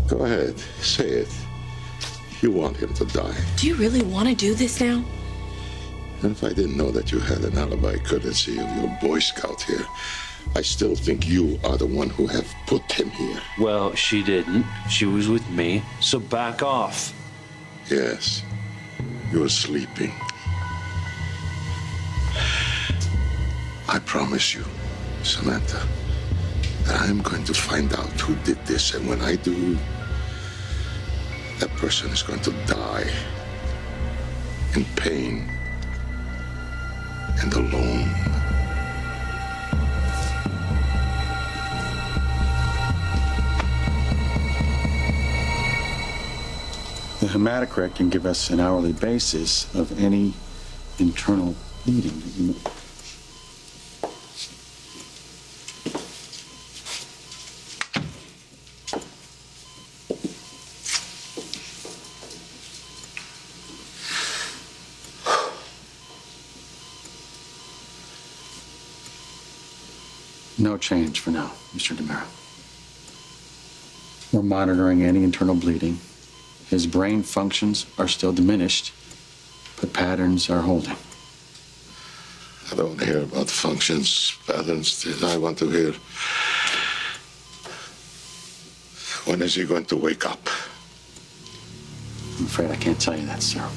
Go ahead, say it. You want him to die. Do you really want to do this now? And if I didn't know that you had an alibi courtesy of your Boy Scout here, I still think you are the one who have put him here. Well, she didn't. She was with me, so back off. Yes, you were sleeping. I promise you, Samantha, that I'm going to find out who did this, and when I do, that person is going to die in pain and alone. The hematocrit can give us an hourly basis of any internal bleeding that you may. No change for now, Mr. DiMera. We're monitoring any internal bleeding. His brain functions are still diminished, but patterns are holding. I don't hear about functions, patterns. I want to hear, when is he going to wake up? I'm afraid I can't tell you that, sir.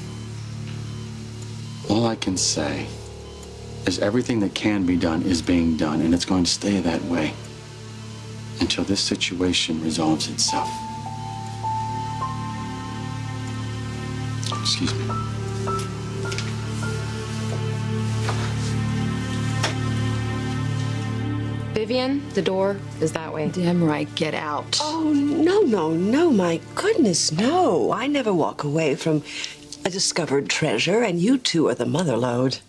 All I can say is everything that can be done is being done, and it's going to stay that way until this situation resolves itself. Excuse me. Vivian, the door is that way. Damn right, get out. Oh, no, my goodness, no. I never walk away from a discovered treasure, and you two are the mother lode.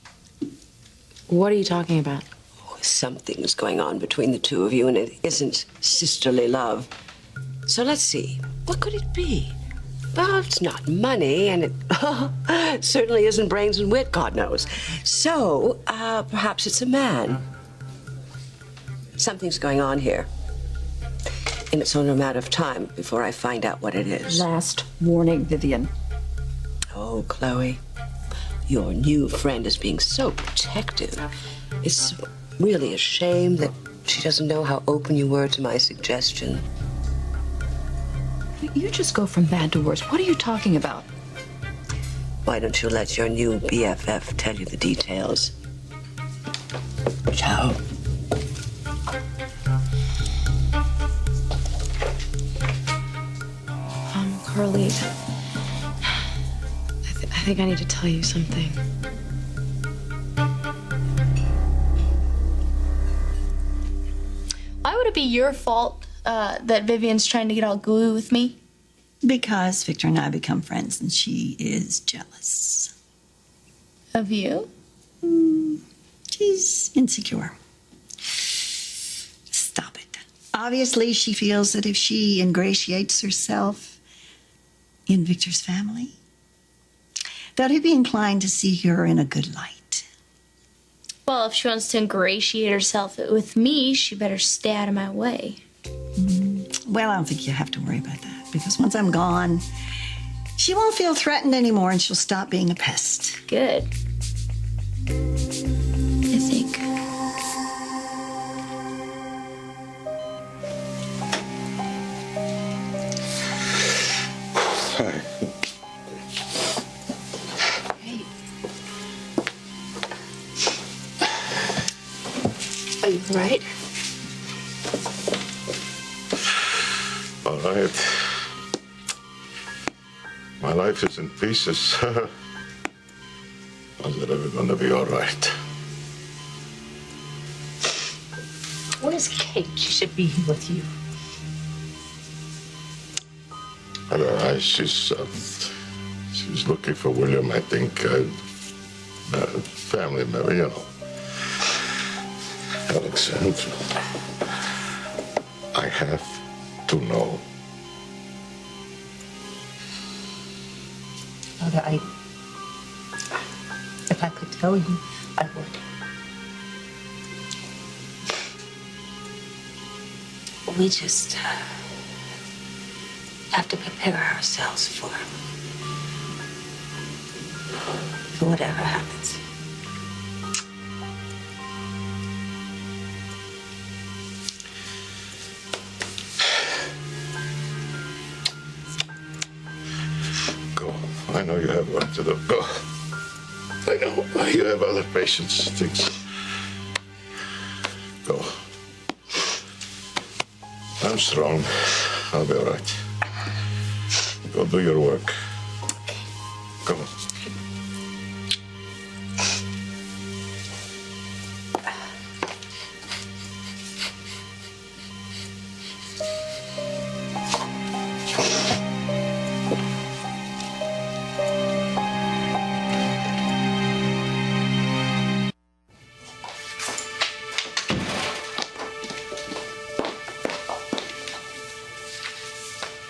What are you talking about? Oh, something's going on between the two of you, and it isn't sisterly love. So let's see. What could it be? Well, it's not money, and it certainly isn't brains and wit, God knows. So, perhaps it's a man. Something's going on here. And it's only a matter of time before I find out what it is. Last warning, Vivian. Oh, Chloe, your new friend is being so protective. It's really a shame that she doesn't know how open you were to my suggestion. You just go from bad to worse. What are you talking about? Why don't you let your new BFF tell you the details? Ciao. Carly, I think I need to tell you something. Why would it be your fault that Vivian's trying to get all gooey with me? Because Victor and I become friends and she is jealous. Of you? She's insecure. Stop it. Obviously, she feels that if she ingratiates herself in Victor's family, that he'd be inclined to see her in a good light. Well, if she wants to ingratiate herself with me, she better stay out of my way. Well, I don't think you have to worry about that, because once I'm gone, she won't feel threatened anymore and she'll stop being a pest. Good. I think. Hi. Hey. Are you all right? All right. My life is in pieces. How's it ever gonna be all right? Where's Kate? She should be here with you. She's looking for William, I think. Family member, you know. Alexandra, I have to know. Mother, if I could tell you, I would. We just have to prepare ourselves for whatever happens. Go. I know you have work to do. Go. I know you have other patients, things. Go. I'm strong. I'll be all right. Go do your work. Go.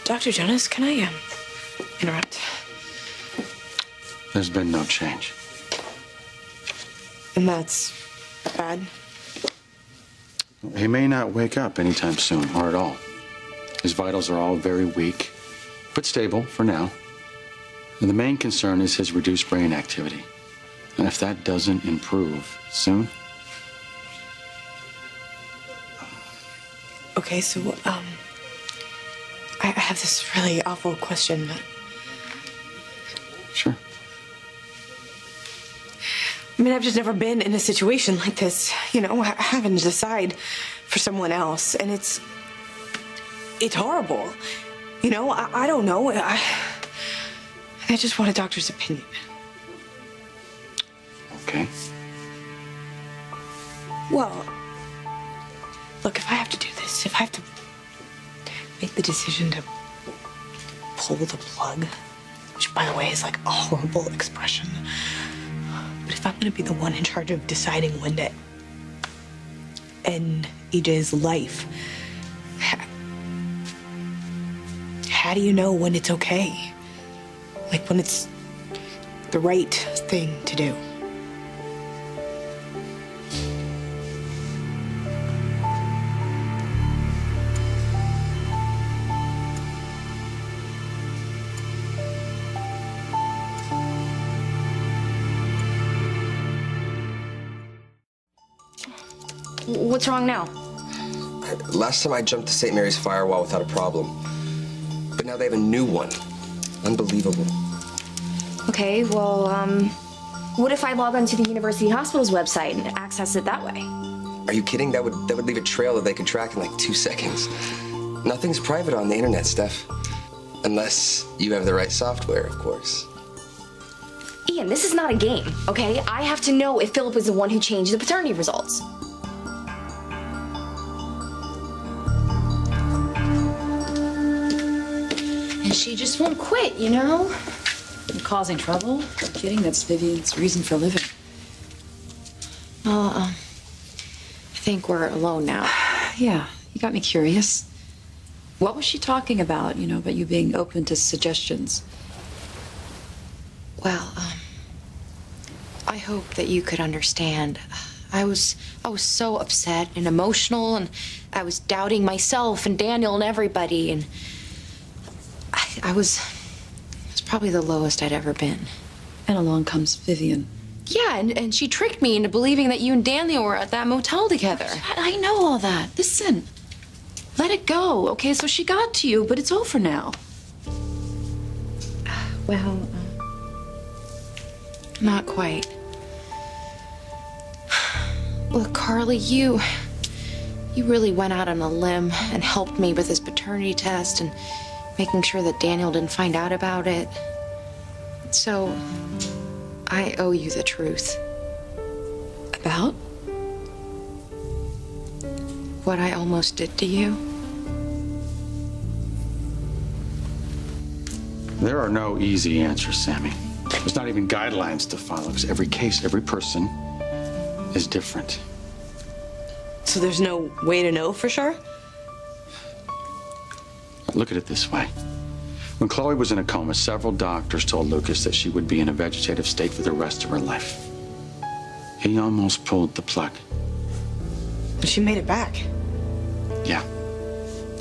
Dr. Jonas, can I interrupt? There's been no change. And that's bad. He may not wake up anytime soon, or at all. His vitals are all very weak, but stable for now. And the main concern is his reduced brain activity. And if that doesn't improve soon... Okay, so, I have this really awful question. Sure. I mean, I've just never been in a situation like this, you know, having to decide for someone else. And it's horrible. You know, I don't know. I just want a doctor's opinion. Okay. Well, look, if I have to do this, if I have to make the decision to pull the plug, which, by the way, is like a horrible expression. But if I'm gonna be the one in charge of deciding when to end EJ's life, how do you know when it's okay? Like when it's the right thing to do? What's wrong now? Last time I jumped the St. Mary's firewall without a problem. But now they have a new one. Unbelievable. Okay, well, what if I log onto the University Hospital's website and access it that way? Are you kidding? That would leave a trail that they could track in like 2 seconds. Nothing's private on the internet, Steph. Unless you have the right software, of course. Ian, this is not a game, okay? I have to know if Philip is the one who changed the paternity results. And she just won't quit, you know? You're causing trouble? You're kidding? That's Vivian's reason for living. Well, I think we're alone now. Yeah, you got me curious. What was she talking about, you know, about you being open to suggestions? Well, I hope that you could understand. I was so upset and emotional, and I was doubting myself and Daniel and everybody, and it was probably the lowest I'd ever been. And along comes Vivian. Yeah, and she tricked me into believing that you and Daniel were at that motel together. I know all that. Listen, let it go, okay? So she got to you, but it's over now. Well, not quite. Look, Carly, you really went out on a limb and helped me with this paternity test and making sure that Daniel didn't find out about it. So, I owe you the truth. About? What I almost did to you. There are no easy answers, Sammy. There's not even guidelines to follow, because every case, every person is different. So there's no way to know for sure? Look at it this way. When Chloe was in a coma, several doctors told Lucas that she would be in a vegetative state for the rest of her life. He almost pulled the plug. But she made it back. Yeah.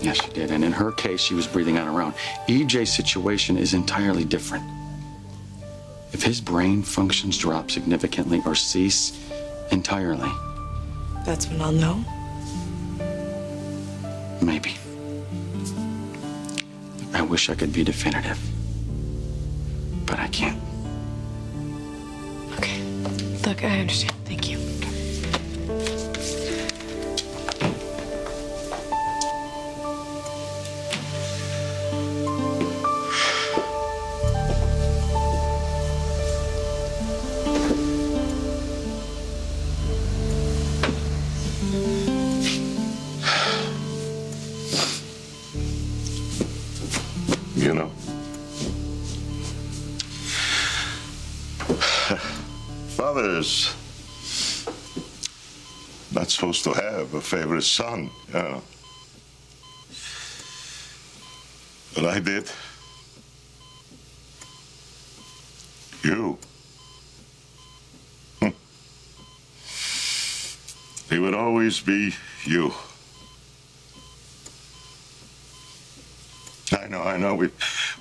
Yes, she did. And in her case, she was breathing on her own. EJ's situation is entirely different. If his brain functions drop significantly or cease entirely. That's when I'll know. Maybe. I wish I could be definitive. But I can't. Okay. Look, I understand. Thank you. You know, father is not supposed to have a favorite son, you know. But I did. You. He would always be you. I know.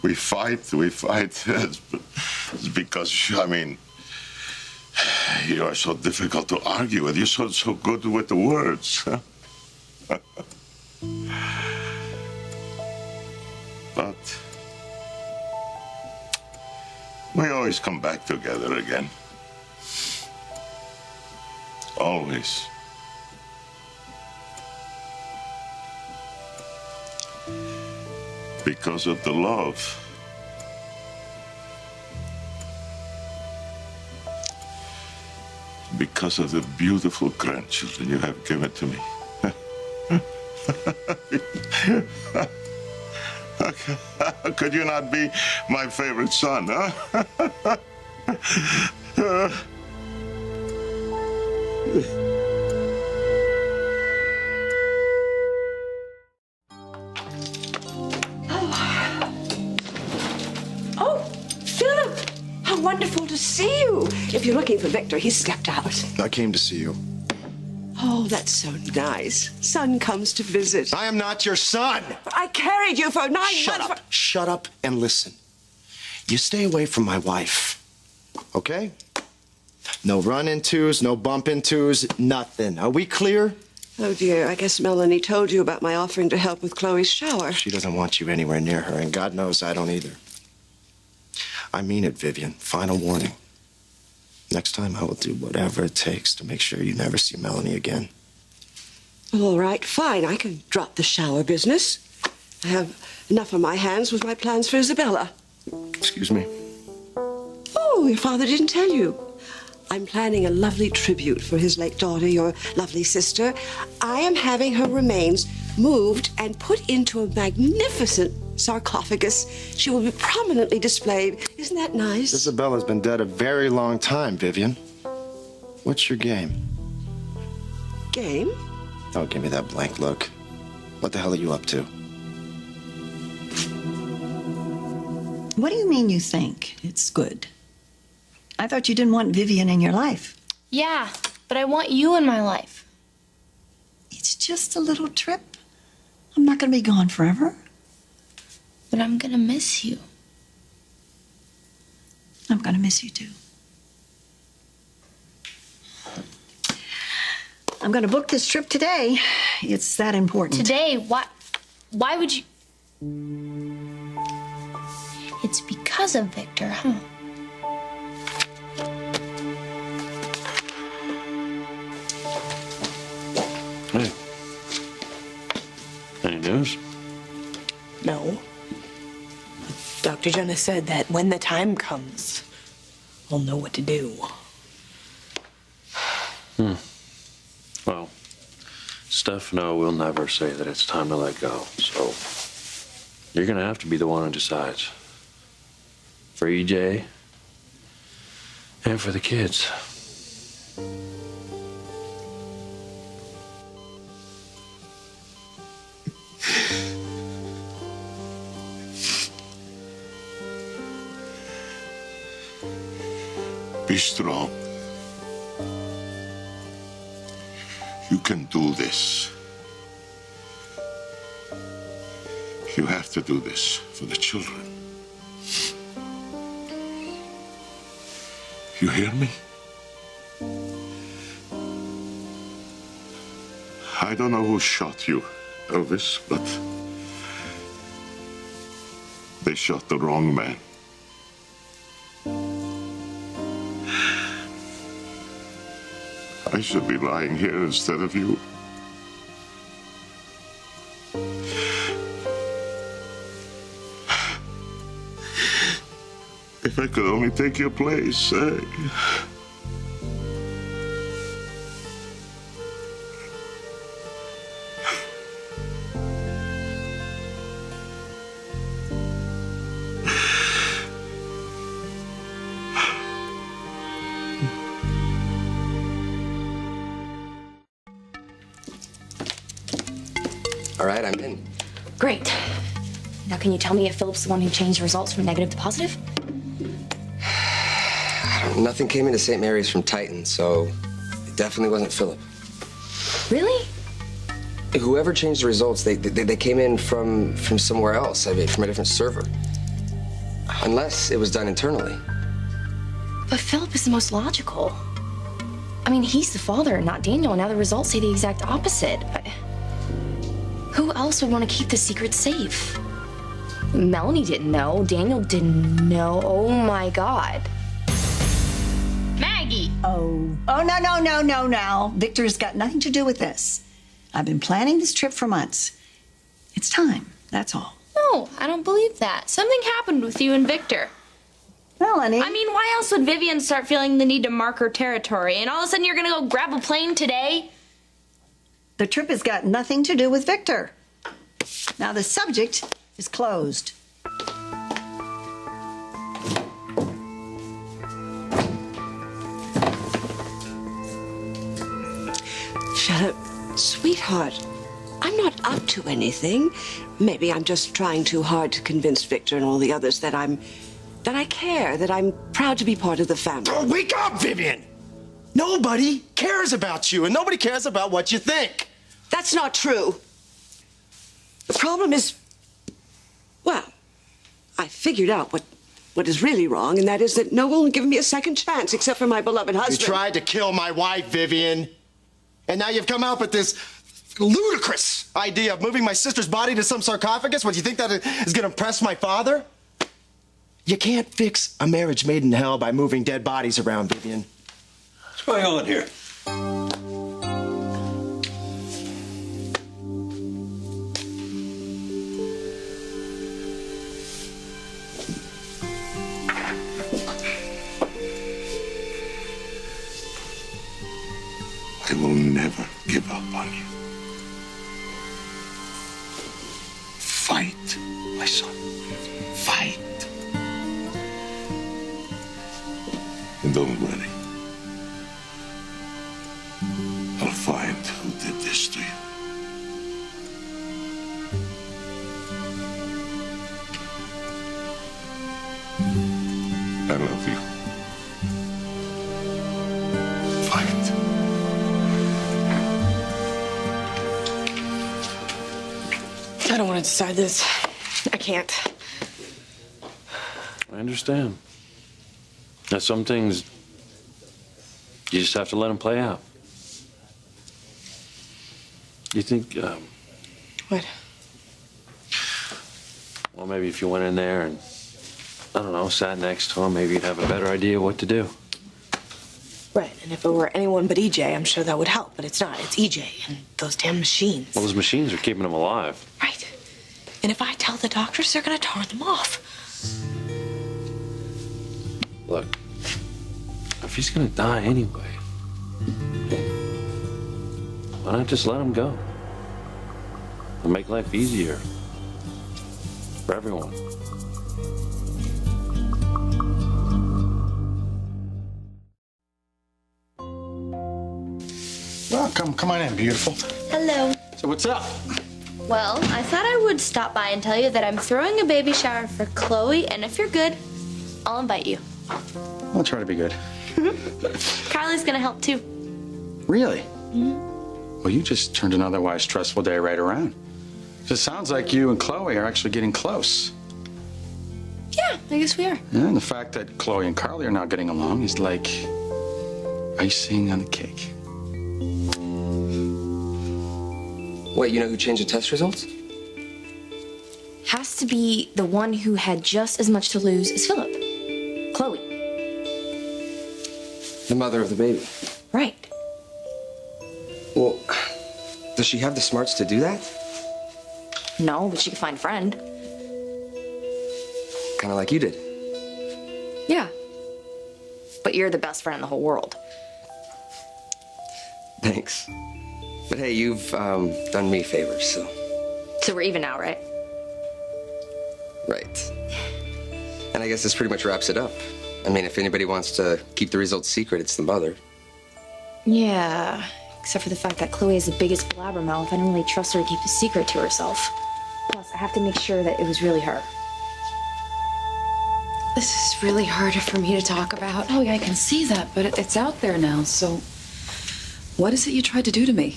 We fight. It's because, I mean, you are so difficult to argue with. You're so good with the words. But we always come back together again. Always. Because of the love. Because of the beautiful grandchildren you have given to me. How could you not be my favorite son, huh? Wonderful to see you. If you're looking for Victor, he's stepped out. I came to see you. Oh, that's so nice. Son comes to visit. I am not your son. I carried you for 9 months. Shut up. Shut up and listen. You stay away from my wife, okay? No run-intos, no bump-intos, nothing. Are we clear? Oh, dear. I guess Melanie told you about my offering to help with Chloe's shower. She doesn't want you anywhere near her, and God knows I don't either. I mean it, Vivian. Final warning. Next time I will do whatever it takes to make sure you never see Melanie again. All right, fine. I can drop the shower business. I have enough on my hands with my plans for Isabella. Excuse me? Oh, your father didn't tell you. I'm planning a lovely tribute for his late daughter, your lovely sister. I am having her remains moved and put into a magnificent sarcophagus. She will be prominently displayed. Isn't that nice? Isabella's been dead a very long time, Vivian. What's your game? Game? Don't give me that blank look. What the hell are you up to? What do you mean you think it's good? I thought you didn't want Vivian in your life. Yeah, but I want you in my life. It's just a little trip. I'm not going to be gone forever. But I'm gonna miss you. I'm going to miss you too. I'm going to book this trip today. It's that important. Today? Why would you? It's because of Victor, huh? Hey. Any news? No. Dr. Jonah said that when the time comes, we'll know what to do. Well, Stefano will never say that it's time to let go, so you're gonna have to be the one who decides. For EJ and for the kids. Be strong. You can do this. You have to do this for the children. You hear me? I don't know who shot you, Elvis, but they shot the wrong man. I should be lying here instead of you. If I could only take your place, eh? All right, I'm in. Great. Now, can you tell me if Philip's the one who changed the results from negative to positive? Nothing came into St. Mary's from Titan, so it definitely wasn't Philip. Really? Whoever changed the results, they came in from somewhere else. I mean, from a different server. Unless it was done internally. But Philip is the most logical. I mean, he's the father, not Daniel, and now the results say the exact opposite. Who else would want to keep the secret safe? Melanie didn't know. Daniel didn't know. Oh, my God. Maggie! Oh, no. Victor's got nothing to do with this. I've been planning this trip for months. It's time, that's all. No, I don't believe that. Something happened with you and Victor. Melanie. I mean, why else would Vivian start feeling the need to mark her territory? And all of a sudden you're gonna go grab a plane today? The trip has got nothing to do with Victor. Now the subject is closed. Philip, sweetheart, I'm not up to anything. Maybe I'm just trying too hard to convince Victor and all the others that I care, that I'm proud to be part of the family. Oh, wake up, Vivian! Nobody cares about you, and nobody cares about what you think. That's not true. The problem is, well, I figured out what is really wrong, and that is that no one will give me a second chance except for my beloved husband. You tried to kill my wife, Vivian. And now you've come out with this ludicrous idea of moving my sister's body to some sarcophagus. What, do you think that is going to impress my father? You can't fix a marriage made in hell by moving dead bodies around, Vivian. What's going on here? I will never give up on you. Fight, my son. Fight. And don't worry. I'll find who did this to you. I love you. Fight. I don't want to decide this. I can't. I understand. Now, some things, you just have to let them play out. You think, What? well, maybe if you went in there and, I don't know, sat next to him, maybe you'd have a better idea what to do. Right, and if it were anyone but EJ, I'm sure that would help, but it's not. It's EJ and those damn machines. Well, those machines are keeping him alive. Right. And if I tell the doctors, they're gonna turn them off. Look, if he's gonna die anyway, why not just let him go? It'll make life easier for everyone. Well, come on in, beautiful. Hello. So what's up? Well, I thought I would stop by and tell you that I'm throwing a baby shower for Chloe, and if you're good, I'll invite you. I'll try to be good. Carly's gonna help too. Really? Well, you just turned an otherwise stressful day right around. So it sounds like you and Chloe are actually getting close. Yeah, I guess we are. Yeah, and the fact that Chloe and Carly are now getting along is like icing on the cake. Wait, you know who changed the test results? Has to be the one who had just as much to lose as Philip. Chloe. The mother of the baby. Right. Well, does she have the smarts to do that? No, but she could find a friend. Kind of like you did. Yeah. But you're the best friend in the whole world. Thanks. But hey, you've done me favors, so. So we're even now, right? Right. And I guess this pretty much wraps it up. I mean, if anybody wants to keep the results secret, it's the mother. Yeah. Except for the fact that Chloe is the biggest blabbermouth. I don't really trust her to keep the secret to herself. Plus, I have to make sure that it was really her. This is really harder for me to talk about. Oh, yeah, I can see that, but it's out there now, so what is it you tried to do to me?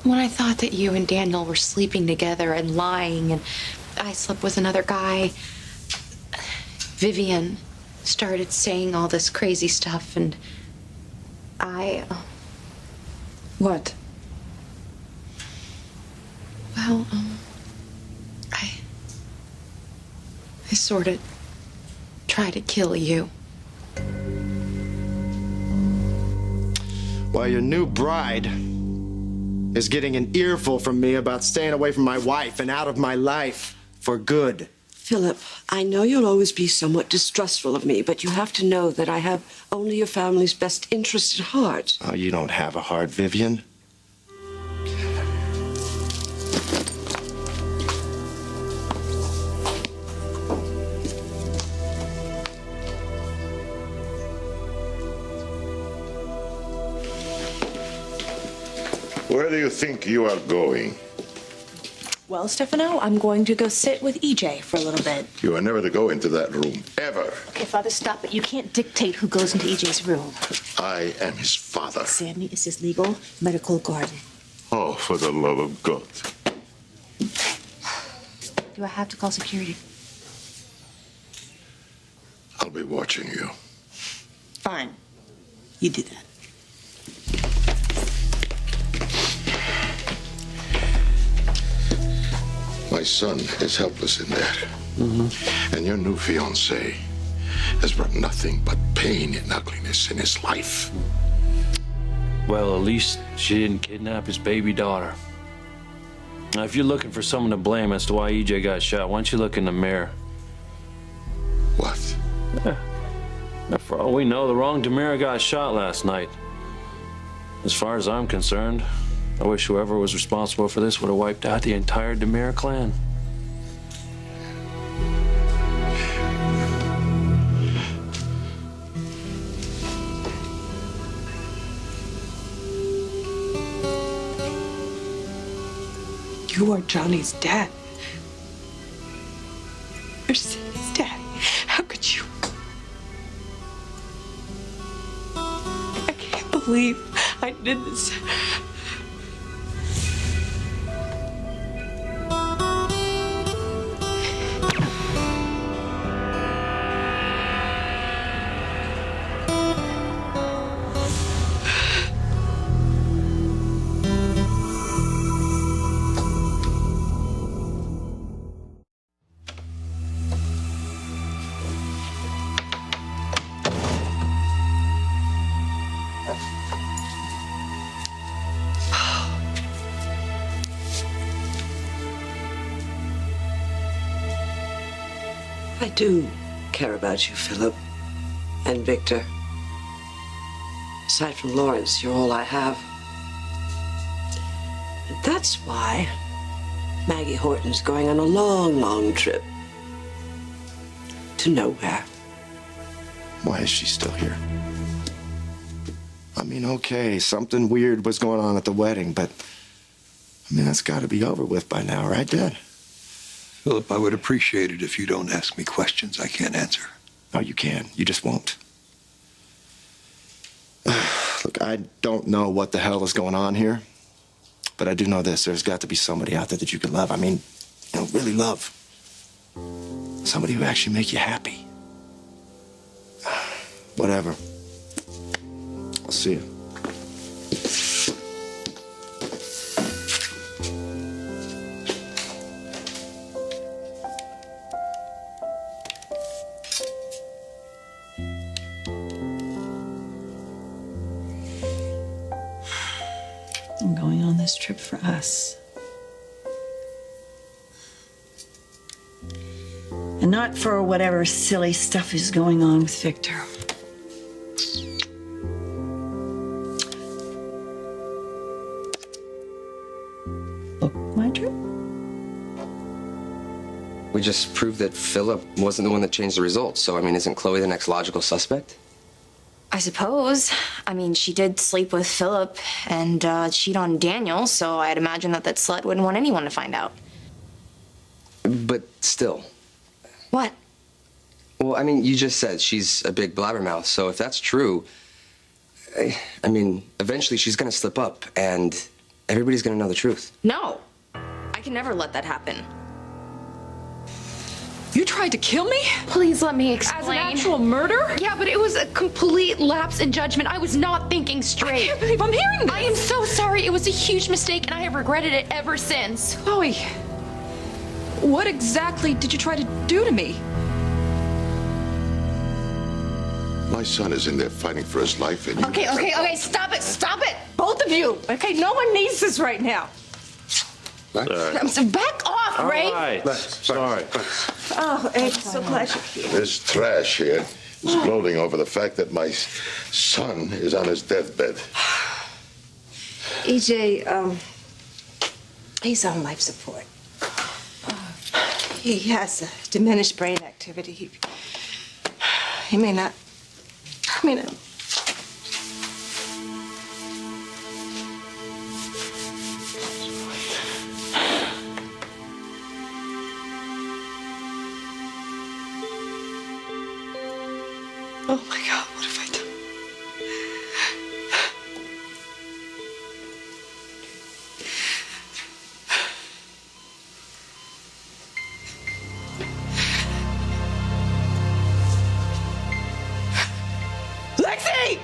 When I thought that you and Daniel were sleeping together and lying, and I slept with another guy, Vivian started saying all this crazy stuff, and I... What? Well, I sort of tried to kill you. While your new bride is getting an earful from me about staying away from my wife and out of my life for good. Philip, I know you'll always be somewhat distrustful of me, but you have to know that I have only your family's best interest at heart. Oh, you don't have a heart, Vivian. Where do you think you are going? Well, Stefano, I'm going to go sit with EJ for a little bit. You are never to go into that room, ever. Okay, Father, stop it. You can't dictate who goes into EJ's room. I am his father. Sammy is his legal medical guardian. Oh, for the love of God. Do I have to call security? I'll be watching you. Fine. You do that. My son is helpless in there. And your new fiancée has brought nothing but pain and ugliness in his life. Well, at least she didn't kidnap his baby daughter. Now, if you're looking for someone to blame as to why EJ got shot, why don't you look in the mirror? What? Yeah. Now, for all we know, the wrong Demira got shot last night. As far as I'm concerned, I wish whoever was responsible for this would have wiped out the entire Demira clan. You are Johnny's dad. You're Sammy's daddy. How could you? I can't believe I did this. I do care about you, Philip, and Victor. Aside from Lawrence, you're all I have. And that's why Maggie Horton's going on a long, long trip to nowhere. Why is she still here? I mean, okay, something weird was going on at the wedding, but I mean, that's got to be over with by now, right, Dad? Philip, I would appreciate it if you don't ask me questions I can't answer. No, you can. You just won't. Look, I don't know what the hell is going on here, but I do know this. There's got to be somebody out there that you can love. I mean, you know, really love. Somebody who actually make you happy. Whatever. I'll see you. I'm going on this trip for us. And not for whatever silly stuff is going on with Victor. Book my trip? We just proved that Philip wasn't the one that changed the results. So, I mean, isn't Chloe the next logical suspect? I suppose. I mean, she did sleep with Philip and cheat on Daniel, so I'd imagine that slut wouldn't want anyone to find out. But still. What? Well, I mean, you just said she's a big blabbermouth, so if that's true, I mean, eventually she's gonna slip up and everybody's gonna know the truth. No. I can never let that happen. You tried to kill me? Please let me explain. As an actual murder? Yeah, but it was a complete lapse in judgment. I was not thinking straight. I can't believe I'm hearing this. I am so sorry. It was a huge mistake, and I have regretted it ever since. Chloe, what exactly did you try to do to me? My son is in there fighting for his life, and you... Okay, stop it, both of you. Okay, no one needs this right now. So back off, All Ray. right. Sorry. Oh, I'm so glad you're here. This trash here is gloating over the fact that my son is on his deathbed. EJ, he's on life support. He has a diminished brain activity. He may not. I mean, oh my God, what have I done? Lexi!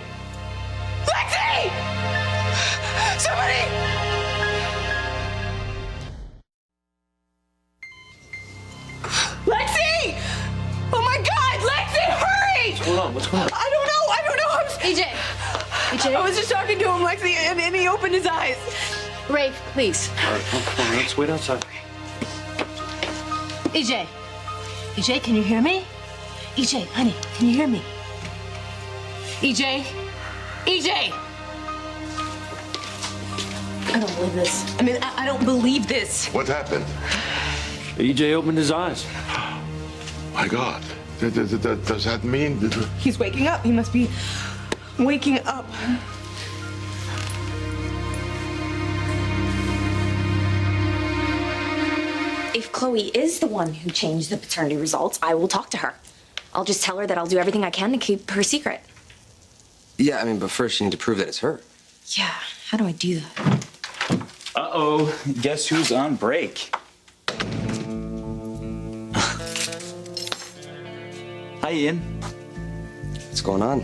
Lexi! Somebody! Lexi! Oh my God, Lexi, hurry! What's going on? What's going on? I don't know. EJ, I was just talking to him, Lexi, and he opened his eyes. Rafe, please. All right, come on, let's wait outside. EJ, can you hear me? EJ, honey, can you hear me? EJ! I don't believe this. I mean, I don't believe this. What happened? EJ opened his eyes. My God. Does that mean... He's waking up. He must be waking up. If Chloe is the one who changed the paternity results, I will talk to her. I'll just tell her that I'll do everything I can to keep her secret. Yeah, I mean, but first you need to prove that it's her. Yeah, how do I do that? Uh-oh, guess who's on break? Hi, Ian. What's going on?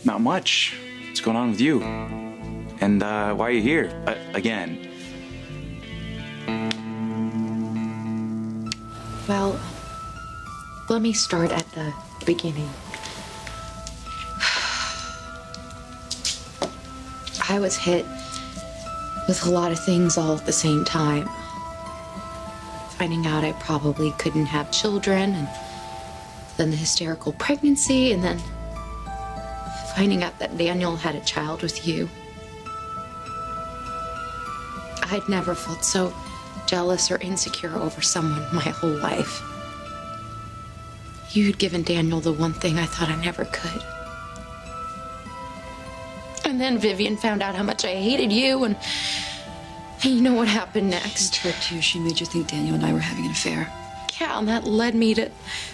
Not much. What's going on with you? And why are you here again? Well, let me start at the beginning. I was hit with a lot of things all at the same time. Finding out I probably couldn't have children, and then the hysterical pregnancy, and then finding out that Daniel had a child with you. I'd never felt so jealous or insecure over someone my whole life. You'd given Daniel the one thing I thought I never could. And then Vivian found out how much I hated you, and you know what happened next. She tricked you. She made you think Daniel and I were having an affair. Yeah, and that led me to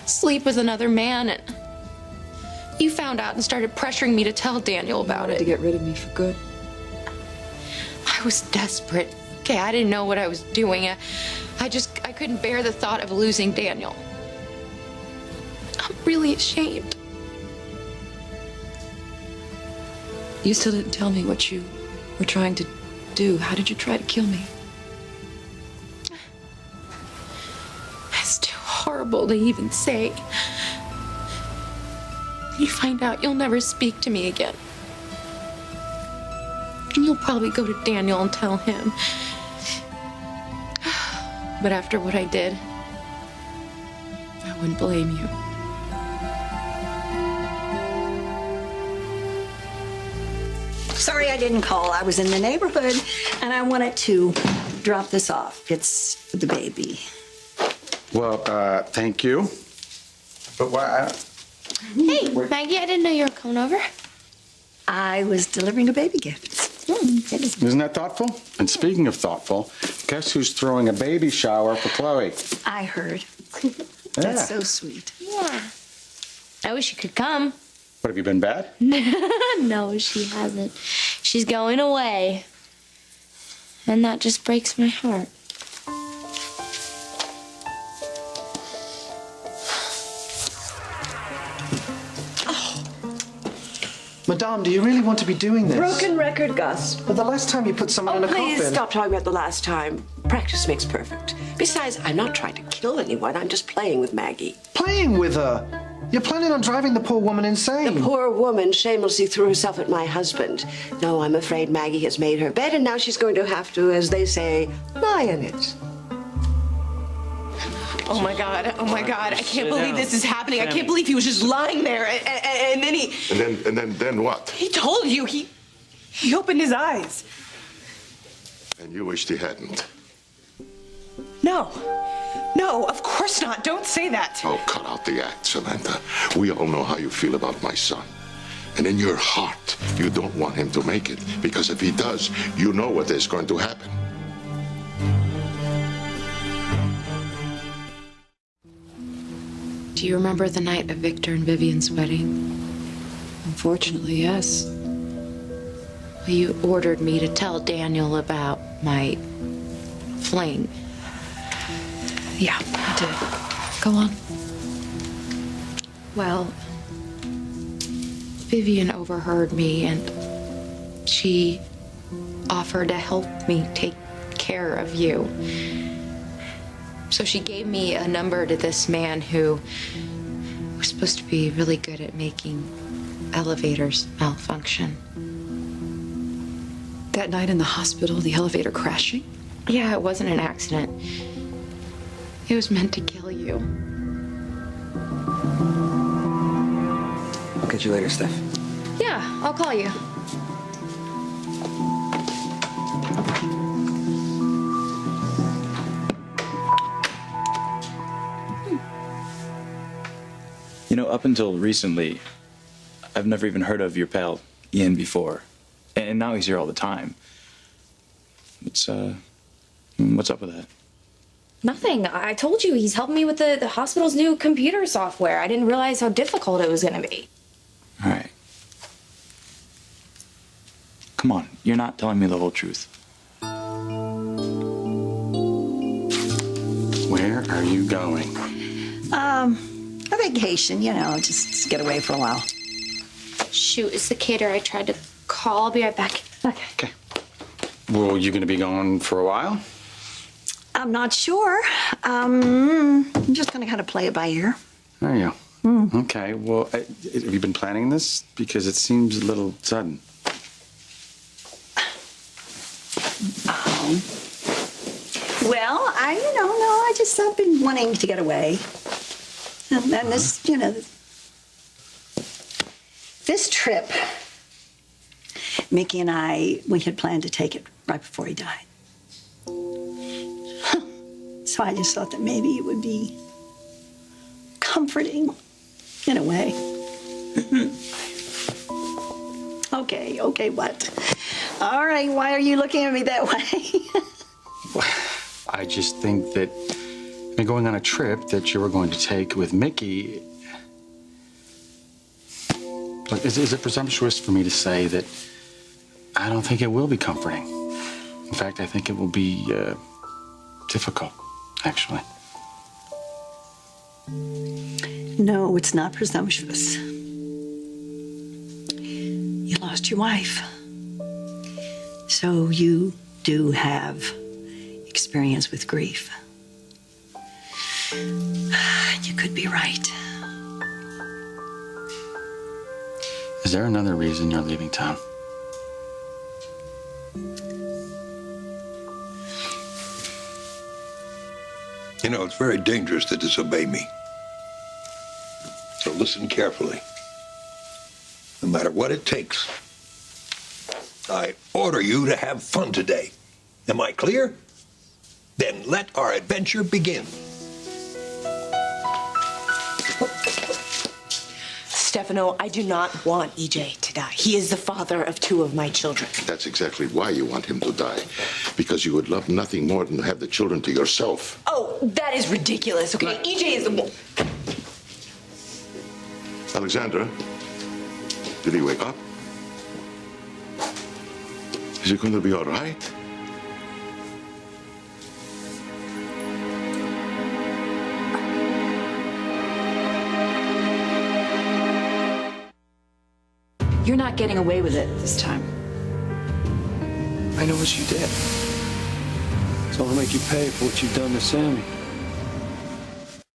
sleep with another man, and you found out and started pressuring me to tell Daniel about it. To get rid of me for good. I was desperate. Okay, I didn't know what I was doing. I couldn't bear the thought of losing Daniel. I'm really ashamed. You still didn't tell me what you were trying to do. How did you try to kill me? It's too horrible to even say. When you find out, you'll never speak to me again. And you'll probably go to Daniel and tell him. But after what I did, I wouldn't blame you. Sorry I didn't call. I was in the neighborhood and I wanted to drop this off. It's for the baby. Well, thank you. But why? Hey, Maggie, I didn't know you were coming over. I was delivering a baby gift. Isn't that thoughtful? And speaking of thoughtful, guess who's throwing a baby shower for Chloe? I heard. Yeah. That's so sweet. Yeah. I wish you could come. What, have you been bad? No, she hasn't. She's going away. And that just breaks my heart. Madame, do you really want to be doing this? Broken record, Gus. But the last time you put someone in a Please coffin... stop talking about the last time. Practice makes perfect. Besides, I'm not trying to kill anyone. I'm just playing with Maggie. Playing with her? You're planning on driving the poor woman insane. The poor woman shamelessly threw herself at my husband. No, I'm afraid Maggie has made her bed, and now she's going to have to, as they say, lie in it. Oh my God, I can't believe this is happening. I can't believe he was just lying there and then he... And then what? He told you, he opened his eyes. And you wished he hadn't. No, of course not. Don't say that. Oh, cut out the act, Samantha. We all know how you feel about my son. And in your heart, you don't want him to make it. Because if he does, you know what is going to happen. Do you remember the night of Victor and Vivian's wedding? Unfortunately, yes. Well, you ordered me to tell Daniel about my fling. Yeah, I did. Go on. Well, Vivian overheard me and she offered to help me take care of you. So she gave me a number to this man who was supposed to be really good at making elevators malfunction. That night in the hospital, the elevator crashing? Yeah, it wasn't an accident. It was meant to kill you. I'll catch you later, Steph. Yeah, I'll call you. You know, up until recently, I've never even heard of your pal, Ian, before. And now he's here all the time. What's up with that? Nothing. I told you he's helping me with the hospital's new computer software. I didn't realize how difficult it was going to be. All right. Come on, you're not telling me the whole truth. Where are you going? A vacation, just get away for a while. Shoot, it's the caterer I tried to call. I'll be right back. Okay. Well, you gonna be gone for a while? I'm not sure. I'm just gonna kind of play it by ear. There you go. Okay, well, have you been planning this? Because it seems a little sudden. Well, I've been wanting to get away. And then this, this trip, Mickey and we had planned to take it right before he died. So I just thought that maybe it would be comforting in a way. Okay, what? All right, why are you looking at me that way? I just think that going on a trip that you were going to take with Mickey. Look, is it presumptuous for me to say that I don't think it will be comforting? In fact, I think it will be difficult, actually. No, it's not presumptuous. You lost your wife. So you do have experience with grief. You could be right. Is there another reason you're leaving town? You know, it's very dangerous to disobey me. So listen carefully. No matter what it takes, I order you to have fun today. Am I clear? Then let our adventure begin. Stefano, I do not want EJ to die. He is the father of 2 of my children. That's exactly why you want him to die. Because you would love nothing more than to have the children to yourself. Oh, that is ridiculous, okay? EJ is the one. Alexandra, did he wake up? Is he going to be all right? You're not getting away with it this time. I know what you did. So I'll make you pay for what you've done to Sammy.